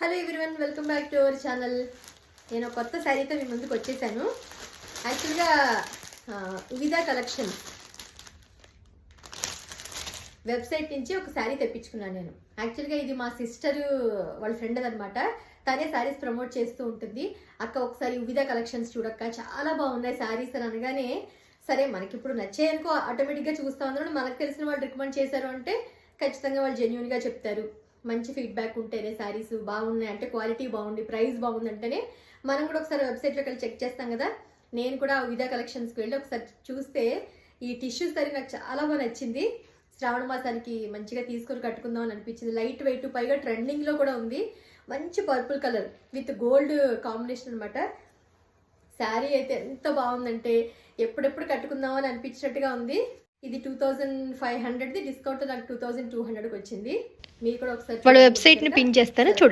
Hello everyone, welcome back to our channel. నేను కొత్త శారీతో మీ ముందుకు వచ్చేసాను. యాక్చువల్గా వివిధ కలెక్షన్ వెబ్సైట్ నుంచి ఒక శారీ తెప్పించుకున్నాను నేను. యాక్చువల్గా ఇది మా సిస్టర్ వాళ్ళ ఫ్రెండ్ అనమాట. తనే శారీస్ ప్రమోట్ చేస్తూ ఉంటుంది. అక్క ఒకసారి వివిధ కలెక్షన్స్ చూడక్క, చాలా బాగున్నాయి శారీస్ అని అనగానే, సరే మనకి ఇప్పుడు నచ్చాయనుకో ఆటోమేటిక్గా చూస్తూ ఉన్నాను. మనకు తెలిసిన వాళ్ళు రికమెండ్ చేశారు అంటే ఖచ్చితంగా వాళ్ళు జెన్యూన్గా చెప్తారు. మంచి ఫీడ్బ్యాక్ ఉంటేనే శారీస్ బాగున్నాయి అంటే, క్వాలిటీ బాగుంది, ప్రైస్ బాగుంది అంటేనే మనం కూడా ఒకసారి వెబ్సైట్లోకి వెళ్ళి చెక్ చేస్తాం కదా. నేను కూడా వివిధ కలెక్షన్స్కి వెళ్ళి ఒకసారి చూస్తే ఈ టిష్యూ సారీ నాకు చాలా బాగా నచ్చింది. శ్రావణ మాసానికి మంచిగా తీసుకొని కట్టుకుందాం అని అనిపించింది. లైట్ వెయిట్, పైగా ట్రెండింగ్లో కూడా ఉంది. మంచి purple colour with gold combination అనమాట. శారీ అయితే ఎంత బాగుందంటే ఎప్పుడెప్పుడు కట్టుకుందాం అని అనిపించినట్టుగా ఉంది. ఇది 2500ది, డిస్కౌంట్ నాకు 2200కి వచ్చింది. మీరు కూడా ఒకసారి వాళ్ళ వెబ్సైట్ని పిన్ చేస్తాను చూడండి.